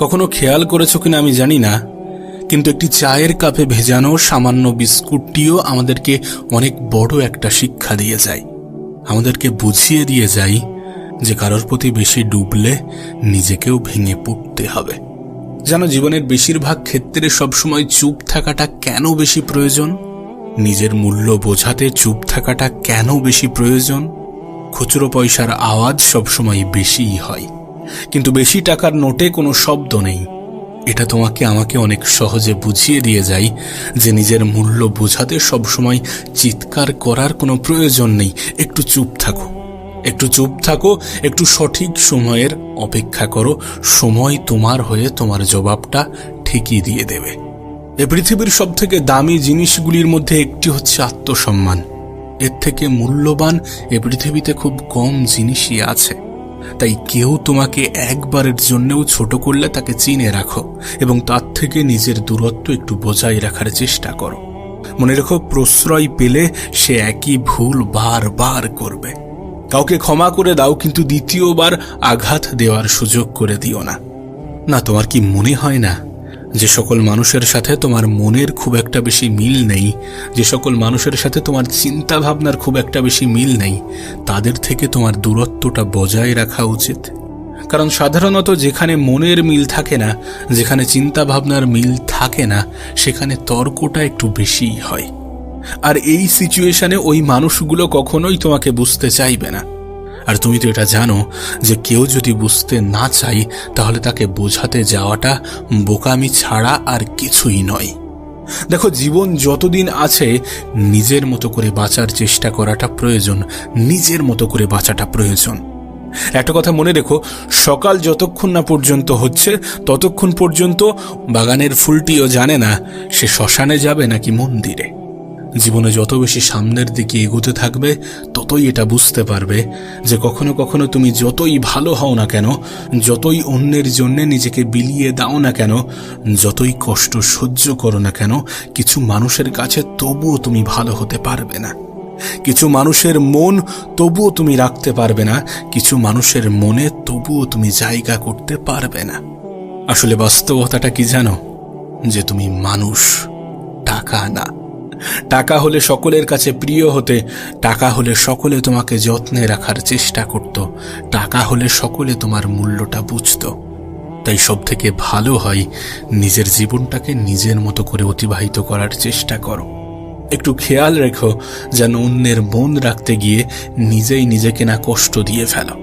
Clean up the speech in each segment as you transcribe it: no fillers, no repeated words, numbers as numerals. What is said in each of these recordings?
কখনো খেয়াল করেছো কিনা আমি জানি না, কিন্তু একটি চায়ের কাপে ভেজানো সামান্য বিস্কুটটিও আমাদেরকে অনেক বড় একটা শিক্ষা দিয়ে যায়। আমাদেরকে বুঝিয়ে দিয়ে যায় যে কারোর প্রতি বেশি ডুবলে নিজেকেও ভেঙে পড়তে হবে। জানো, জীবনের বেশিরভাগ ক্ষেত্রে সবসময় চুপ থাকাটা কেন বেশি প্রয়োজন? নিজের মূল্য বোঝাতে চুপ থাকাটা কেন বেশি প্রয়োজন? খুচরো পয়সার আওয়াজ সবসময় বেশিই হয়, কিন্তু বেশি টাকার নোটে কোনো শব্দ নেই। এটা তোমাকে আমাকে অনেক সহজে বুঝিয়ে দিয়ে যায় যে নিজের মূল্য বোঝাতে সবসময় চিৎকার করার কোনো প্রয়োজন নেই। একটু চুপ থাকো, একটু চুপ থাকো, একটু সঠিক সময়ের অপেক্ষা করো। সময় তোমার হয়ে তোমার জবাবটা ঠিকই দিয়ে দেবে। এ পৃথিবীর সবথেকে দামি জিনিসগুলির মধ্যে একটি হচ্ছে আত্মসম্মান। এর থেকে মূল্যবান এ পৃথিবীতে খুব কম জিনিসই আছে। তাই কেউ তোমাকে একবারের জন্যও ছোট করলে তাকে চিনে রাখো এবং তার থেকে নিজের দূরত্ব একটু বজায় রাখার চেষ্টা করো। মনে রেখো, প্রশ্রয় পেলে সে একই ভুল বারবার করবে। কাউকে ক্ষমা করে দাও, কিন্তু দ্বিতীয়বার আঘাত দেওয়ার সুযোগ করে দিও না। না, তোমার কি মনে হয় না যে সকল মানুষের সাথে তোমার মনের খুব একটা বেশি মিল নেই, যে সকল মানুষের সাথে তোমার চিন্তা ভাবনার খুব একটা বেশি মিল নেই, তাদের থেকে তোমার দূরত্বটা বজায় রাখা উচিত? কারণ সাধারণত যেখানে মনের মিল থাকে না, যেখানে চিন্তা ভাবনার মিল থাকে না, সেখানে তর্কটা একটু বেশিই হয়। আর এই সিচুয়েশনে ওই মানুষগুলো কখনোই তোমাকে বুঝতে চাইবে না। আর তুমি তো এটা জানো যে কেউ যদি বুঝতে না চাই, তাহলে তাকে বোঝাতে যাওয়াটা বোকামি ছাড়া আর কিছুই নয়। দেখো, জীবন যতদিন আছে নিজের মতো করে বাঁচার চেষ্টা করাটা প্রয়োজন, নিজের মতো করে বাঁচাটা প্রয়োজন। একটা কথা মনে রেখো, সকাল যতক্ষণ না পর্যন্ত হচ্ছে ততক্ষণ পর্যন্ত বাগানের ফুলটিও জানে না সে শ্মশানে যাবে নাকি মন্দিরে। জীবনে যত বেশি সামনের দিকে এগোতে থাকবে ততই এটা বুঝতে পারবে যে কখনো কখনো তুমি যতই ভালো হও না কেন, যতই অন্যের জন্য নিজেকে বিলিয়ে দাও না কেন, যতই কষ্ট সহ্য করো না কেন, কিছু মানুষের কাছে তবুও তুমি ভালো হতে পারবে না। কিছু মানুষের মন তবুও তুমি রাখতে পারবে না, কিছু মানুষের মনে তবুও তুমি জায়গা করতে পারবে না। আসলে বাস্তবতাটা কি জানো? যে তুমি মানুষ, টাকা না। টাকা হলে সকলের কাছে প্রিয় হতে, টাকা হলে সকলে তোমাকে যত্নে রাখার চেষ্টা করত, টাকা হলে সকলে তোমার মূল্যটা বুঝত। তাই সব থেকে ভালো হয় নিজের জীবনটাকে নিজের মতো করে অতিবাহিত করার চেষ্টা করো। একটু খেয়াল রেখো যেন অন্যের মন রাখতে গিয়ে নিজেই নিজেকে না কষ্ট দিয়ে ফেলো।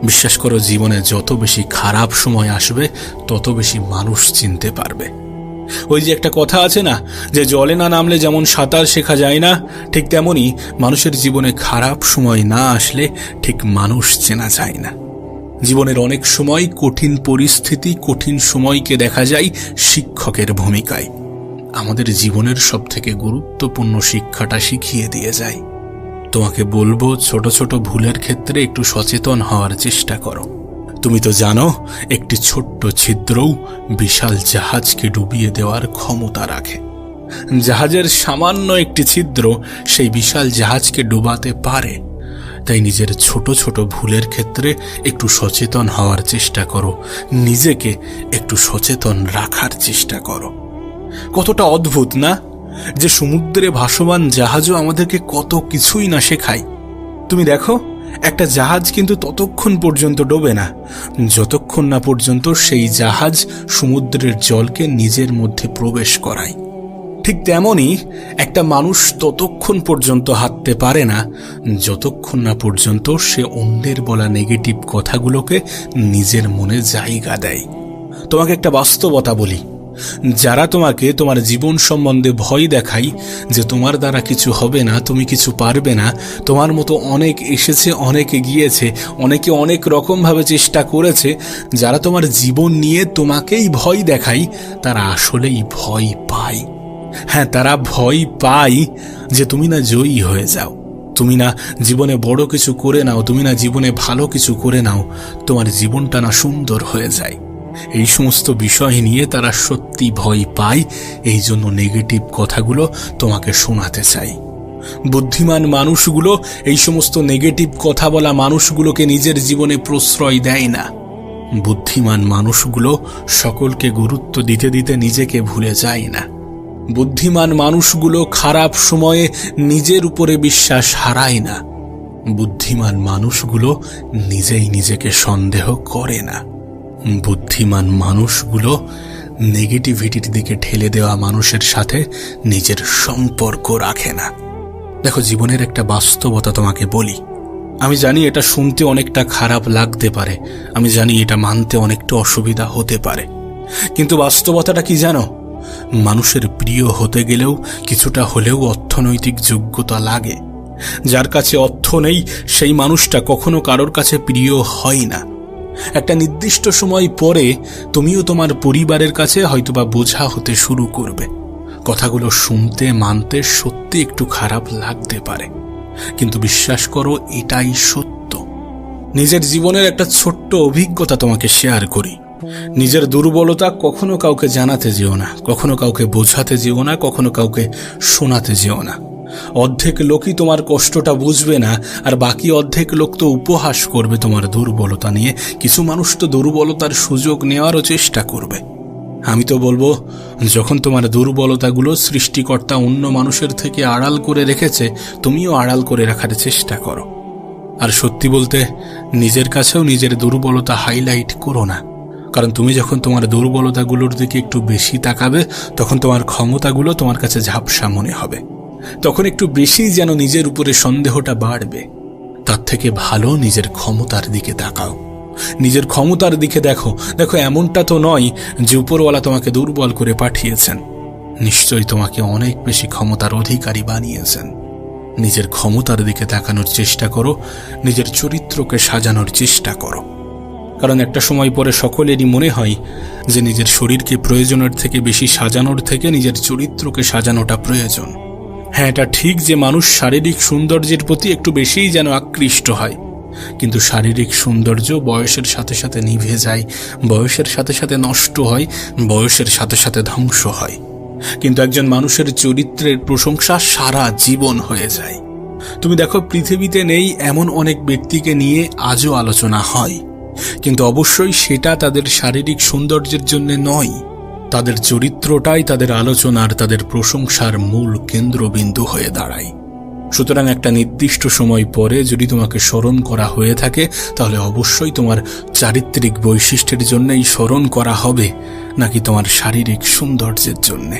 বিশ্বাস করো, জীবনে যত বেশি খারাপ সময় আসবে তত বেশি মানুষ চিনতে পারবে। ওই যে একটা কথা আছে না, যে জলে না নামলে যেমন সাঁতার শেখা যায় না, ঠিক তেমনি মানুষের জীবনে খারাপ সময় না আসলে ঠিক মানুষ চেনা যায় না। জীবনের অনেক সময় কঠিন পরিস্থিতি, কঠিন সময়কে দেখা যায় শিক্ষকের ভূমিকায়। আমাদের জীবনের সবথেকে গুরুত্বপূর্ণ শিক্ষাটা শিখিয়ে দিয়ে যায়। তোমাকে বলবো, ছোট ছোট ভুলের ক্ষেত্রে একটু সচেতন হওয়ার চেষ্টা করো। তুমি তো জানো, একটি ছোট্ট ছিদ্রও বিশাল জাহাজকে ডুবিয়ে দেওয়ার ক্ষমতা রাখে। জাহাজের সামান্য একটি ছিদ্র সেই বিশাল জাহাজকে ডুবাতে পারে। তাই নিজের ছোট ছোট ভুলের ক্ষেত্রে একটু সচেতন হওয়ার চেষ্টা করো, নিজেকে একটু সচেতন রাখার চেষ্টা করো। কতটা অদ্ভুত না, যে সমুদ্রে ভাসমান জাহাজও আমাদেরকে কত কিছুই না শেখায়। তুমি দেখো, একটা জাহাজ কিন্তু ততক্ষণ পর্যন্ত ডোবে না যতক্ষণ না পর্যন্ত সেই জাহাজ সমুদ্রের জলকে নিজের মধ্যে প্রবেশ করায়। ঠিক তেমনি একটা মানুষ ততক্ষণ পর্যন্ত হাঁটতে পারে না যতক্ষণ না পর্যন্ত সে অন্যের বলা নেগেটিভ কথাগুলোকে নিজের মনে জায়গা দেয়। তোমাকে একটা বাস্তবতা বলি, যারা তোমাকে তোমার জীবন সম্বন্ধে ভয় দেখায় যে তোমার দ্বারা কিছু হবে না, তুমি কিছু পারবে না, তোমার মতো অনেক এসেছে, অনেকে গিয়েছে, অনেকে অনেক রকমভাবে চেষ্টা করেছে, যারা তোমার জীবন নিয়ে তোমাকেই ভয় দেখায়, তারা আসলেই ভয় পায়। হ্যাঁ, তারা ভয় পায় যে তুমি না জয়ী হয়ে যাও, তুমি না জীবনে বড় কিছু করে নাও, তুমি না জীবনে ভালো কিছু করে নাও, তোমার জীবনটা না সুন্দর হয়ে যায়। এই সমস্ত বিষয় নিয়ে তারা সত্যি ভয় পায়, এই জন্য নেগেটিভ কথাগুলো তোমাকে শোনাতে চাই। বুদ্ধিমান মানুষগুলো এই সমস্ত নেগেটিভ কথা বলা মানুষগুলোকে নিজের জীবনে প্রশ্রয় দেয় না। বুদ্ধিমান মানুষগুলো সকলকে গুরুত্ব দিতে দিতে নিজেকে ভুলে যায় না। বুদ্ধিমান মানুষগুলো খারাপ সময়ে নিজের উপরে বিশ্বাস হারায় না। বুদ্ধিমান মানুষগুলো নিজেই নিজেকে সন্দেহ করে না। বুদ্ধিমান মানুষগুলো নেগেটিভিটির দিকে ঠেলে দেওয়া মানুষের সাথে নিজের সম্পর্ক রাখে না। দেখো, জীবনের একটা বাস্তবতা তোমাকে বলি। আমি জানি এটা শুনতে অনেকটা খারাপ লাগতে পারে, আমি জানি এটা মানতে অনেকটা অসুবিধা হতে পারে, কিন্তু বাস্তবতাটা কি জানো? মানুষের প্রিয় হতে গেলেও কিছুটা হলেও অর্থনৈতিক যোগ্যতা লাগে। যার কাছে অর্থ নেই সেই মানুষটা কখনো কারোর কাছে প্রিয় হয় না। একটা নির্দিষ্ট সময় পরে তুমিও তোমার পরিবারের কাছে হয়তোবা বোঝা হতে শুরু করবে। কথাগুলো শুনতে মানতে সত্যি একটু খারাপ লাগতে পারে, কিন্তু বিশ্বাস করো এটাই সত্য। নিজের জীবনের একটা ছোট্ট অভিজ্ঞতা তোমাকে শেয়ার করি। নিজের দুর্বলতা কখনো কাউকে জানাতে যেও না, কখনো কাউকে বোঝাতে যেও না, কখনো কাউকে শোনাতে যেও না। অর্ধেক লোকই তোমার কষ্টটা বুঝবে না, আর বাকি অর্ধেক লোক তো উপহাস করবে তোমার দুর্বলতা নিয়ে। কিছু মানুষ তো দুর্বলতার সুযোগ নেওয়ারও চেষ্টা করবে। আমি তো বলবো, যখন তোমার দুর্বলতাগুলো সৃষ্টিকর্তা অন্য মানুষের থেকে আড়াল করে রেখেছে, তুমিও আড়াল করে রাখার চেষ্টা করো। আর সত্যি বলতে, নিজের কাছেও নিজের দুর্বলতা হাইলাইট করো না, কারণ তুমি যখন তোমার দুর্বলতাগুলোর দিকে একটু বেশি তাকাবে, তখন তোমার ক্ষমতাগুলো তোমার কাছে ঝাপসা মনে হবে। তখন একটু বেশি যেন নিজের উপরে সন্দেহটা বাড়বে। তার থেকে ভালো নিজের ক্ষমতার দিকে তাকাও, নিজের ক্ষমতার দিকে দেখো। দেখো, এমনটা তো নয় যে উপরওয়ালা তোমাকে দুর্বল করে পাঠিয়েছেন। নিশ্চয়ই তোমাকে অনেক বেশি ক্ষমতার অধিকারী বানিয়েছেন। নিজের ক্ষমতার দিকে তাকানোর চেষ্টা করো, নিজের চরিত্রকে সাজানোর চেষ্টা করো। কারণ একটা সময় পরে সকলেরই মনে হয় যে নিজের শরীরকে প্রয়োজনের থেকে বেশি সাজানোর থেকে নিজের চরিত্রকে সাজানোটা প্রয়োজন। হ্যাঁ, এটা ঠিক যে মানুষ শারীরিক সৌন্দর্যের প্রতি একটু বেশিই যেন আকৃষ্ট হয়, কিন্তু শারীরিক সৌন্দর্য বয়সের সাথে সাথে নিভে যায়, বয়সের সাথে সাথে নষ্ট হয়, বয়সের সাথে সাথে ধ্বংস হয়। কিন্তু একজন মানুষের চরিত্রের প্রশংসা সারা জীবন হয়ে যায়। তুমি দেখো, পৃথিবীতে নেই এমন অনেক ব্যক্তিকে নিয়ে আজও আলোচনা হয়, কিন্তু অবশ্যই সেটা তাদের শারীরিক সৌন্দর্যের জন্য নয়। তাদের চরিত্রটাই তাদের আলোচনার, তাদের প্রশংসার মূল কেন্দ্রবিন্দু হয়ে দাঁড়ায়। সুতরাং একটা নির্দিষ্ট সময় পরে যদি তোমাকে স্মরণ করা হয়ে থাকে, তাহলে অবশ্যই তোমার চারিত্রিক বৈশিষ্ট্যের জন্যই স্মরণ করা হবে, নাকি তোমার শারীরিক সৌন্দর্যের জন্যে।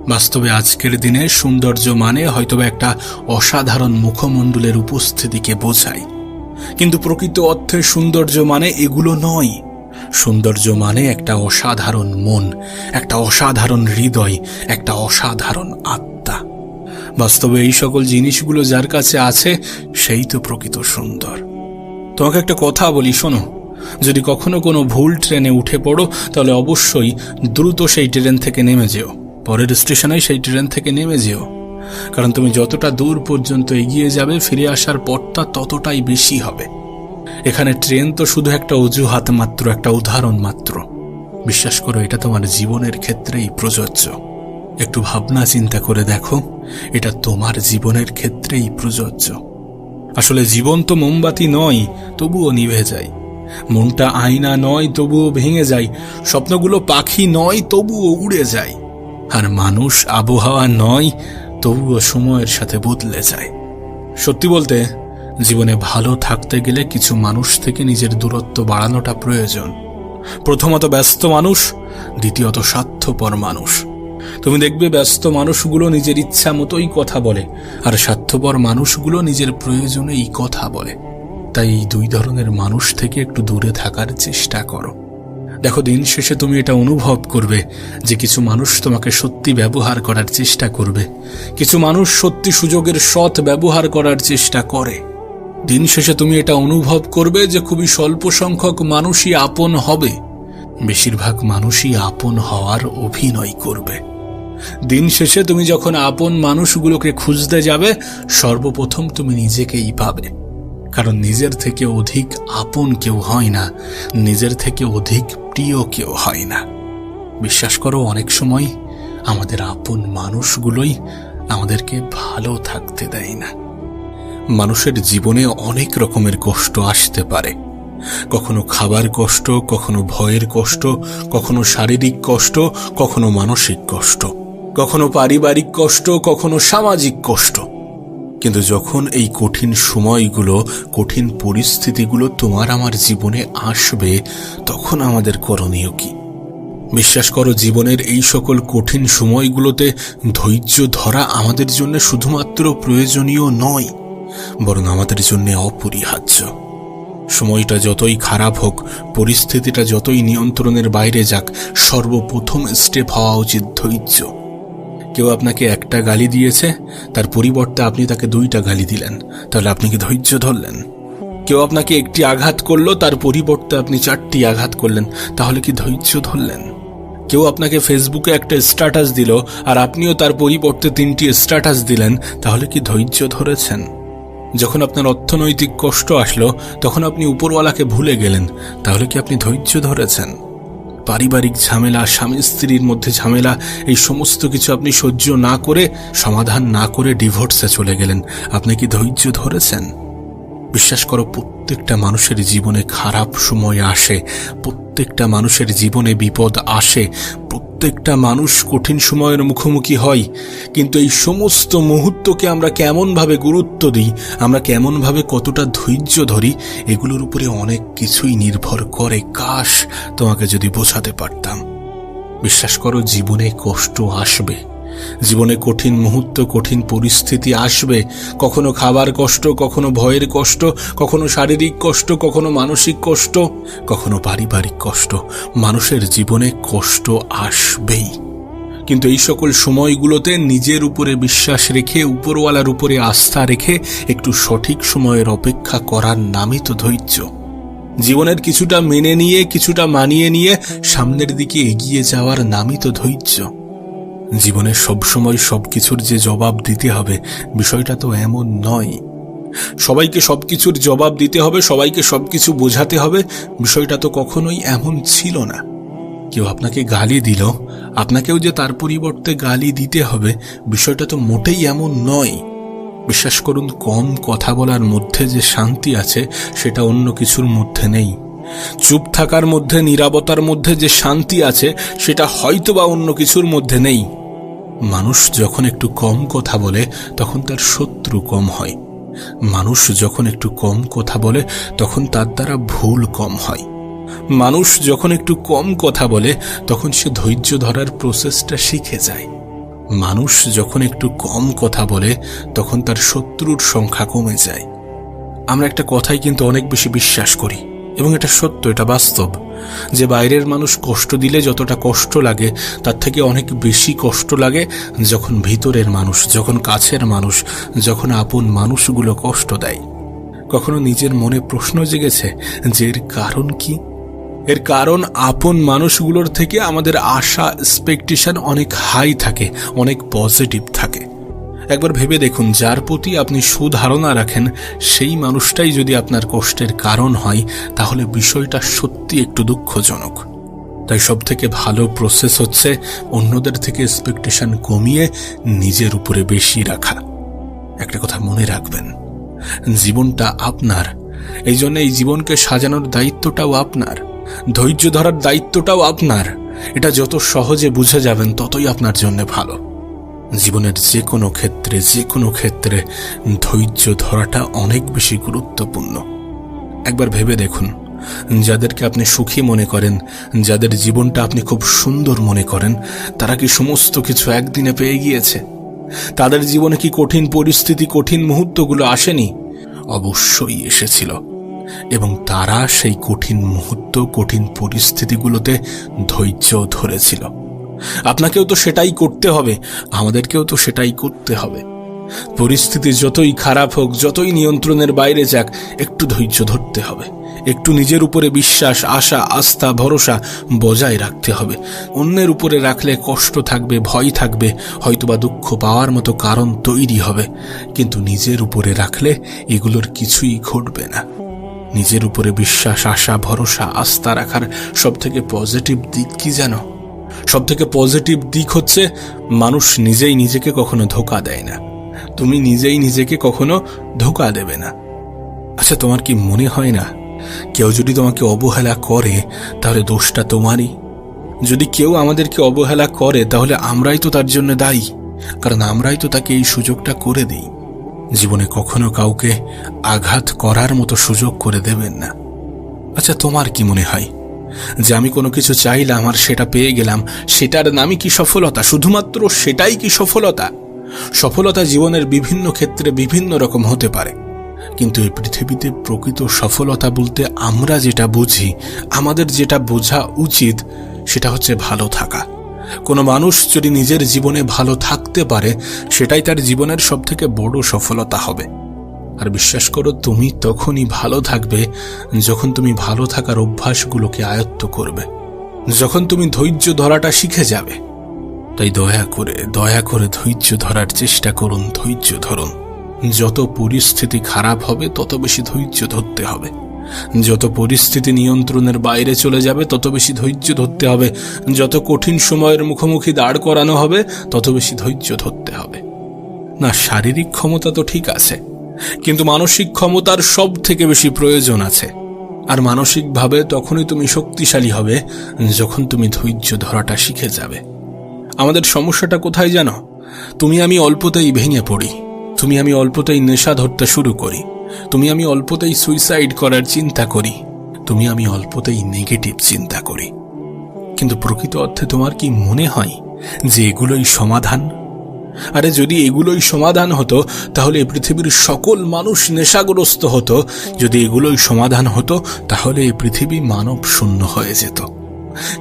বাস্তবে আজকের দিনে সৌন্দর্য মানে হয়তোবা একটা অসাধারণ মুখমণ্ডলের উপস্থিতিকে বোঝায়, কিন্তু প্রকৃত অর্থে সৌন্দর্য মানে এগুলো নয়। সৌন্দর্য মানে একটা অসাধারণ মন, একটা অসাধারণ হৃদয়, একটা অসাধারণ আত্মা। বাস্তবে এই সকল জিনিসগুলো যার কাছে আছে, সেই তো প্রকৃত সুন্দর। তোমাকে একটা কথা বলি, শোনো। যদি কখনো কোনো ভুল ট্রেনে উঠে পড়ো, তাহলে অবশ্যই দ্রুত সেই ট্রেন থেকে নেমে যেও, পরের স্টেশনে সেই ট্রেন থেকে নেমে যেও। কারণ তুমি যতটা দূর পর্যন্ত এগিয়ে যাবে, ফিরে আসার পথটা ততটাই বেশি হবে। এখানে ট্রেন তো শুধু একটা অজুহাত মাত্র, একটা উদাহরণ মাত্র। বিশ্বাস করো, এটা তোমার জীবনের ক্ষেত্রেই প্রযোজ্য। একটু ভাবনা চিন্তা করে দেখো, এটা তোমার জীবনের ক্ষেত্রেই প্রযোজ্য। আসলে জীবন তো মোমবাতি নয়, তবুও নিভে যায়। মনটা আয়না নয়, তবুও ভেঙে যায়। স্বপ্নগুলো পাখি নয়, তবুও উড়ে যায়। আর মানুষ আবহাওয়া নয়, তবুও সময়ের সাথে বদলে যায়। সত্যি বলতে, জীবনে ভালো থাকতে গেলে কিছু মানুষ থেকে নিজের দূরত্ব বাড়ানোটা প্রয়োজন। প্রথমত ব্যস্ত মানুষ, দ্বিতীয়ত স্বার্থপর মানুষ। তুমি দেখবে ব্যস্ত মানুষগুলো নিজের ইচ্ছা মতোই কথা বলে, আর স্বার্থপর মানুষগুলো নিজের প্রয়োজনেই কথা বলে। তাই এই দুই ধরনের মানুষ থেকে একটু দূরে থাকার চেষ্টা করো। দেখো, দিন শেষে তুমি এটা অনুভব করবে যে কিছু মানুষ তোমাকে সত্যি ব্যবহার করার চেষ্টা করবে, কিছু মানুষ সত্যি সুযোগের সৎ ব্যবহার করার চেষ্টা করে। দিন শেষে তুমি এটা অনুভব করবে যে খুবই স্বল্প সংখ্যক মানুষই আপন হবে, বেশিরভাগ মানুষই আপন হওয়ার অভিনয় করবে। দিন শেষে তুমি যখন আপন মানুষগুলোকে খুঁজতে যাবে, সর্বপ্রথম তুমি নিজেকেই পাবে। কারণ নিজের থেকে অধিক আপন কেউ হয় না, নিজের থেকে অধিক প্রিয় কেউ হয় না। বিশ্বাস করো, অনেক সময় আমাদের আপন মানুষগুলোই আমাদেরকে ভালো থাকতে দেয় না। মানুষের জীবনে অনেক রকমের কষ্ট আসতে পারে, কখনো খাবার কষ্ট, কখনো ভয়ের কষ্ট, কখনো শারীরিক কষ্ট, কখনো মানসিক কষ্ট, কখনো পারিবারিক কষ্ট, কখনো সামাজিক কষ্ট। কিন্তু যখন এই কঠিন সময়গুলো, কঠিন পরিস্থিতিগুলো তোমার আমার জীবনে আসবে, তখন আমাদের করণীয় কি? বিশ্বাস করো, জীবনের এই সকল কঠিন সময়গুলোতে ধৈর্য ধরা আমাদের জন্য শুধুমাত্র প্রয়োজনীয় নয়, বরং আমাদের জন্য অপরিহার্য। সময়টা যতই খারাপ হোক, পরিস্থিতিটা যতই নিয়ন্ত্রণের বাইরে যাক, সর্বপ্রথম স্টেপ হওয়া উচিত ধৈর্য। কেউ আপনাকে একটা গালি দিয়েছে, তার পরিবর্তে আপনি তাকে 2টা গালি দিলেন, তাহলে আপনি কি ধৈর্য ধরলেন? কেউ আপনাকে একটি আঘাত করলো, তার পরিবর্তে আপনি 4টি আঘাত করলেন, তাহলে কি ধৈর্য ধরলেন? কেউ আপনাকে ফেসবুকে একটা স্ট্যাটাস দিল, আর আপনিও তার পরিবর্তে 3টি স্ট্যাটাস দিলেন, তাহলে কি ধৈর্য ধরেছেন? যখন আপনার অর্থনৈতিক কষ্ট আসলো, তখন আপনি উপরওয়ালাকে ভুলে গেলেন, তাহলে কি আপনি ধৈর্য ধরেছেন? পারিবারিক ঝামেলা, স্বামী স্ত্রীর মধ্যে ঝামেলা, এই সমস্ত কিছু আপনি সহ্য না করে, সমাধান না করে ডিভোর্সে চলে গেলেন, আপনি কি ধৈর্য ধরেছেন? বিশ্বাস করো, প্রত্যেকটা মানুষের জীবনে খারাপ সময় আসে, প্রত্যেকটা মানুষের জীবনে বিপদ আসে, প্রত্যেকটা মানুষ কঠিন সময়ের মুখোমুখি হয়। কিন্তু এই সমস্ত মুহূর্তকে আমরা কেমনভাবে গুরুত্ব দিই, আমরা কেমনভাবে কতটা ধৈর্য ধরি, এগুলোর উপরে অনেক কিছুই নির্ভর করে। কাশ তোমাকে যদি বোঝাতে পারতাম। বিশ্বাস করো, জীবনে কষ্ট আসবে, জীবনে কঠিন মুহূর্ত, কঠিন পরিস্থিতি আসবে। কখনো খাবার কষ্ট, কখনো ভয়ের কষ্ট, কখনো শারীরিক কষ্ট, কখনো মানসিক কষ্ট, কখনো পারিবারিক কষ্ট। মানুষের জীবনে কষ্ট আসবেই। কিন্তু এই সকল সময়গুলোতে নিজের উপরে বিশ্বাস রেখে, উপরওয়ালার উপরে আস্থা রেখে একটু সঠিক সময়ের অপেক্ষা করার নামই তো ধৈর্য। জীবনের কিছুটা মেনে নিয়ে, কিছুটা মানিয়ে নিয়ে সামনের দিকে এগিয়ে যাওয়ার নামই তো ধৈর্য। জীবনে সবসময় সবকিছুর যে জবাব দিতে হবে, বিষয়টা তো এমন নয়। সবাইকে সবকিছুর জবাব দিতে হবে, সবাইকে সবকিছু বোঝাতে হবে, বিষয়টা তো কখনোই এমন ছিল না। কেউ আপনাকে গালি দিল, আপনাকেও যে তার পরিবর্তে গালি দিতে হবে, বিষয়টা তো মোটেই এমন নয়। বিশ্বাস করুন, কম কথা বলার মধ্যে যে শান্তি আছে, সেটা অন্য কিছুর মধ্যে নেই। চুপ থাকার মধ্যে, নীরবতার মধ্যে যে শান্তি আছে, সেটা হয়তোবা অন্য কিছুর মধ্যে নেই। মানুষ যখন একটু কম কথা বলে, তখন তার শত্রু কম হয়। মানুষ যখন একটু কম কথা বলে, তখন তার দ্বারা ভুল কম হয়। মানুষ যখন একটু কম কথা বলে, তখন সে ধৈর্য ধরার প্রসেসটা শিখে যায়। মানুষ যখন একটু কম কথা বলে, তখন তার শত্রুর সংখ্যা কমে যায়। আমরা একটা কথাই কিন্তু অনেক বেশি বিশ্বাস করি, এবং এটা সত্য, এটা বাস্তব, যে বাইরের মানুষ কষ্ট দিলে যতটা কষ্ট লাগে, তার থেকে অনেক বেশি কষ্ট লাগে যখন ভিতরের মানুষ, যখন কাছের মানুষ, যখন আপন মানুষগুলো কষ্ট দেয়। কখনো নিজের মনে প্রশ্ন জেগেছে যে এর কারণ কি? এর কারণ, আপন মানুষগুলোর থেকে আমাদের আশা, এক্সপেকটেশন অনেক হাই থাকে, অনেক পজিটিভ থাকে। একবার ভেবে দেখুন, যার প্রতি আপনি সুধারণা রাখেন, সেই মানুষটাই যদি আপনার কষ্টের কারণ হয়, তাহলে বিষয়টা সত্যি একটু দুঃখজনক। তাই সব থেকে ভালো প্রসেস হচ্ছে অন্যদের থেকে এক্সপেকটেশন কমিয়ে নিজের উপরে বেশি রাখা। একটা কথা মনে রাখবেন, জীবনটা আপনার, এই জন্য এই জীবনকে সাজানোর দায়িত্বটাও আপনার, ধৈর্য ধরার দায়িত্বটাও আপনার। এটা যত সহজে বুঝে যাবেন, ততই আপনার জন্য ভালো। জীবনের যে কোনো ক্ষেত্রে ধৈর্য ধরাটা অনেক বেশি গুরুত্বপূর্ণ। একবার ভেবে দেখুন, যাদেরকে আপনি সুখী মনে করেন, যাদের জীবনটা আপনি খুব সুন্দর মনে করেন, তারা কি সমস্ত কিছু একদিনে পেয়ে গিয়েছে? তাদের জীবনে কি কঠিন পরিস্থিতি, কঠিন মুহূর্তগুলো আসেনি? অবশ্যই এসেছিল, এবং তারা সেই কঠিন মুহূর্ত, কঠিন পরিস্থিতিগুলোতে ধৈর্য ধরেছিল। আপনাকেও তো সেটাই করতে হবে, আমাদেরকেও তো সেটাই করতে হবে। পরিস্থিতি যতই খারাপ হোক, যতই নিয়ন্ত্রণের বাইরে যাক, একটু ধৈর্য ধরতে হবে, একটু নিজের উপরে বিশ্বাস, আশা, আস্থা, ভরসা বজায় রাখতে হবে। অন্যের উপরে রাখলে কষ্ট থাকবে, ভয় থাকবে, হয়তোবা দুঃখ পাওয়ার মতো কারণ তৈরি হবে, কিন্তু নিজের উপরে রাখলে এগুলোর কিছুই ঘটবে না। নিজের উপরে বিশ্বাস, আশা, ভরসা, আস্থা রাখার সবথেকে পজিটিভ দিক কি জানো? সবথেকে পজিটিভ দিক হচ্ছে, মানুষ নিজেই নিজেকে কখনো ধোঁকা দেয় না। তুমি নিজেই নিজেকে কখনো ধোঁকা দেবে না। আচ্ছা, তোমার কি মনে হয় না কেউ যদি তোমাকে অবহেলা করে তাহলে দোষটা তোমারই। যদি কেউ আমাদেরকে অবহেলা করে তাহলে আমরাই তো তার জন্য দায়ী, কারণ আমরাই তো তাকে এই সুযোগটা করে দিই। জীবনে কখনো কাউকে আঘাত করার মতো সুযোগ করে দেবেন না। আচ্ছা, তোমার কি মনে হয় যে আমি কোনো কিছু চাইলাম আর সেটা পেয়ে গেলাম, সেটার নামই কি সফলতা? শুধুমাত্র সেটাই কি সফলতা? সফলতা জীবনের বিভিন্ন ক্ষেত্রে বিভিন্ন রকম হতে পারে, কিন্তু এই পৃথিবীতে প্রকৃত সফলতা বলতে আমরা যেটা বুঝি, আমাদের যেটা বোঝা উচিত, সেটা হচ্ছে ভালো থাকা। কোনো মানুষ যদি নিজের জীবনে ভালো থাকতে পারে, সেটাই তার জীবনের সবথেকে বড় সফলতা হবে। আর বিশ্বাস করো, তুমি তখনই ভালো থাকবে যখন তুমি ভালো থাকার অভ্যাসগুলোকে আয়ত্ত করবে, যখন তুমি ধৈর্য ধরাটা শিখে যাবে। তাই দয়া করে ধৈর্য ধরার চেষ্টা করুন, ধৈর্য ধরুন। যত পরিস্থিতি খারাপ হবে তত বেশি ধৈর্য ধরতে হবে। যত পরিস্থিতি নিয়ন্ত্রণের বাইরে চলে যাবে তত বেশি ধৈর্য ধরতে হবে। যত কঠিন সময়ের মুখোমুখি দাঁড় করানো হবে তত বেশি ধৈর্য ধরতে হবে। না, শারীরিক ক্ষমতা তো ঠিক আছে, কিন্তু মানসিক ক্ষমতার সব থেকে বেশি প্রয়োজন আছে। আর মানসিকভাবে তখনই তুমি শক্তিশালী হবে যখন তুমি ধৈর্য ধরাটা শিখে যাবে। আমাদের সমস্যাটা কোথায় জানো? তুমি আমি অল্পতেই ভেঙে পড়ি, তুমি আমি অল্পতেই নেশা ধরতে শুরু করি, তুমি আমি অল্পতেই সুইসাইড করার চিন্তা করি, তুমি আমি অল্পতেই নেগেটিভ চিন্তা করি। কিন্তু প্রকৃত অর্থে তোমার কি মনে হয় যে এগুলোই সমাধান? আরে যদি এগুলোই সমাধান হতো তাহলে পৃথিবীর সকল মানুষ নেশাগ্রস্ত হতো। যদি এগুলোই সমাধান হতো তাহলে এই পৃথিবী মানব শূন্য হয়ে যেত।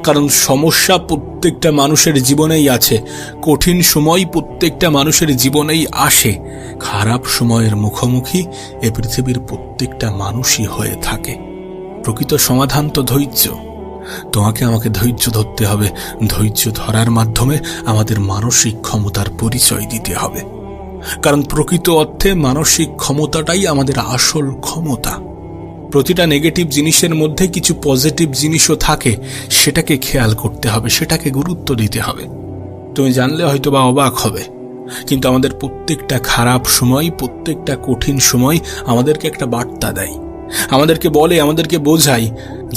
কারণ সমস্যা প্রত্যেকটা মানুষের জীবনেই আছে, কঠিন সময় প্রত্যেকটা মানুষের জীবনেই আসে, খারাপ সময়ের মুখোমুখি এ পৃথিবীর প্রত্যেকটা মানুষই হয়ে থাকে। প্রকৃত সমাধান তো ধৈর্য। তোমাকে আমাকে ধৈর্য ধরতে হবে। ধৈর্য ধরার মাধ্যমে আমাদের মানসিক ক্ষমতার পরিচয় দিতে হবে, কারণ প্রকৃত অর্থে মানসিক ক্ষমতাটাই আমাদের আসল ক্ষমতা। প্রতিটা নেগেটিভ জিনিসের মধ্যে কিছু পজিটিভ জিনিসও থাকে, সেটাকে খেয়াল করতে হবে, সেটাকে গুরুত্ব দিতে হবে। তুমি জানলে হয়তো বা অবাক হবে, কিন্তু আমাদের প্রত্যেকটা খারাপ সময়, প্রত্যেকটা কঠিন সময় আমাদেরকে একটা বার্তা দেয়, আমাদেরকে বলে, আমাদেরকে বোঝায়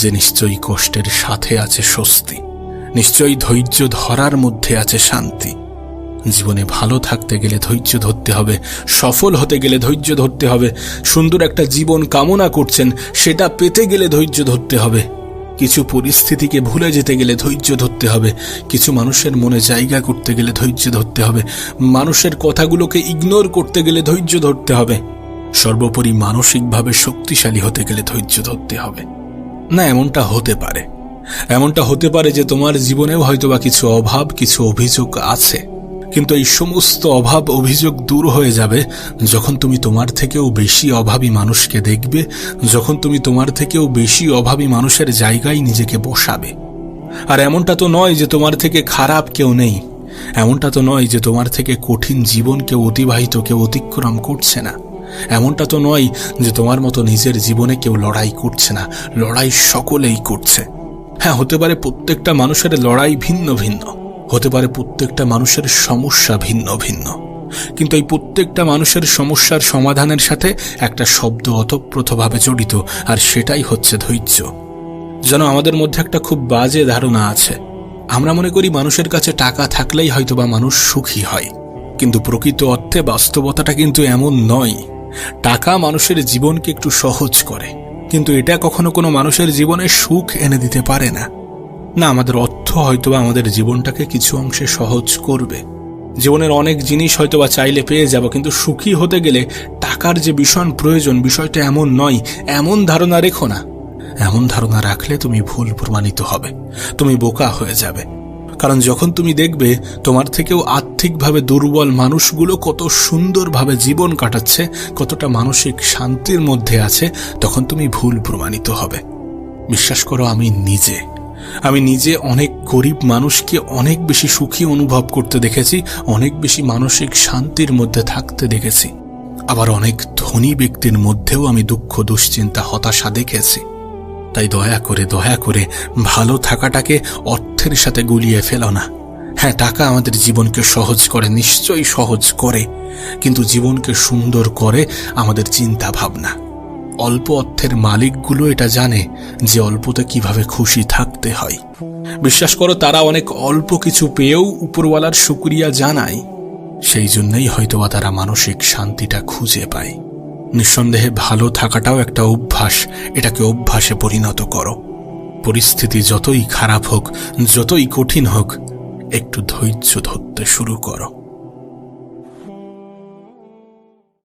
যে নিশ্চয়ই কষ্টের সাথে আছে স্বস্তি, নিশ্চয়ই ধৈর্য ধরার মধ্যে আছে শান্তি। জীবনে ভালো থাকতে গেলে ধৈর্য ধরতে হবে, সফল হতে গেলে ধৈর্য ধরতে হবে, সুন্দর একটা জীবন কামনা করছেন সেটা পেতে গেলে ধৈর্য ধরতে হবে, কিছু পরিস্থিতিকে ভুলে যেতে গেলে ধৈর্য ধরতে হবে, কিছু মানুষের মনে জায়গা করতে গেলে ধৈর্য ধরতে হবে, মানুষের কথাগুলোকে ইগনোর করতে গেলে ধৈর্য ধরতে হবে, সর্বোপরি মানসিকভাবে শক্তিশালী হতে গেলে ধৈর্য ধরতে হবে। না, এমনটা হতে পারে যে তোমার জীবনেও হয়তোবা কিছু অভাব, কিছু অভিযোগ আছে, কিন্তু এই সমস্ত অভাব অভিযোগ দূর হয়ে যাবে যখন তুমি তোমার থেকেও বেশি অভাবী মানুষকে দেখবে, যখন তুমি তোমার থেকেও বেশি অভাবী মানুষের জায়গায় নিজেকে বসাবে। আর এমনটা তো নয় যে তোমার থেকে খারাপ কেউ নেই, এমনটা তো নয় যে তোমার থেকে কঠিন জীবন কেউ অতিক্রম করছে না, এমনটা তো নয় যে তোমার মতো নিজের জীবনে কেউ লড়াই করছে না, লড়াই সকলেই করছে। হ্যাঁ, হতে পারে প্রত্যেকটা মানুষের লড়াই ভিন্ন ভিন্ন, হতে পারে প্রত্যেকটা মানুষের সমস্যা ভিন্ন ভিন্ন, কিন্তু এই প্রত্যেকটা মানুষের সমস্যার সমাধানের সাথে একটা শব্দ ওতপ্রোতভাবে জড়িত, আর সেটাই হচ্ছে ধৈর্য। যেন আমাদের মধ্যে একটা খুব বাজে ধারণা আছে, আমরা মনে করি মানুষের কাছে টাকা থাকলেই হয়তোবা মানুষ সুখী হয়, কিন্তু প্রকৃত অর্থে বাস্তবতাটা কিন্তু এমন নয়। টাকা মানুষের জীবনকে একটু সহজ করে, কিন্তু এটা কখনো কোনো মানুষের জীবনে সুখ এনে দিতে পারে না। না, আমাদের অর্থ হয়তোবা আমাদের জীবনটাকে কিছু অংশে সহজ করবে, জীবনের অনেক জিনিস হয়তোবা চাইলে পেয়ে যাব, কিন্তু সুখী হতে গেলে টাকার যে ভীষণ প্রয়োজন, বিষয়টা এমন নয়, এমন ধারণা রেখো না। এমন ধারণা রাখলে তুমি ভুল প্রমাণিত হবে, তুমি বোকা হয়ে যাবে। কারণ যখন তুমি দেখবে তোমার থেকেও আর্থিকভাবে দুর্বল মানুষগুলো কত সুন্দরভাবে জীবন কাটাচ্ছে, কতটা মানসিক শান্তির মধ্যে আছে, তখন তুমি ভুল প্রমাণিত হবে। বিশ্বাস করো, আমি নিজে অনেক গরিব মানুষকে অনেক বেশি সুখী অনুভব করতে দেখেছি, অনেক বেশি মানসিক শান্তির মধ্যে থাকতে দেখেছি। আবার অনেক ধনী ব্যক্তির মধ্যেও আমি দুঃখ, দুশ্চিন্তা, হতাশা দেখেছি। তাই দয়া করে ভালো থাকাটাকে অর্থের সাথে গুলিয়ে ফেলো না। হ্যাঁ, টাকা আমাদের জীবনকে সহজ করে, নিশ্চয়ই সহজ করে, কিন্তু জীবনকে সুন্দর করে আমাদের চিন্তা ভাবনা। অল্প অর্থের মালিকগুলো এটা জানে যে অল্পতে কিভাবে খুশি থাকতে হয়। বিশ্বাস করো, তারা অনেক অল্প কিছু পেয়েও উপরওয়ালার শুকরিয়া জানায়। সেই জন্যই হয়তোবা তারা মানসিক শান্তিটা খুঁজে পায়। নিঃসন্দেহে ভালো থাকাটাও একটা অভ্যাস। এটাকে অভ্যাসে পরিণত করো। পরিস্থিতি যতই খারাপ হোক, যতই কঠিন হোক, একটু ধৈর্য ধরতে শুরু করো।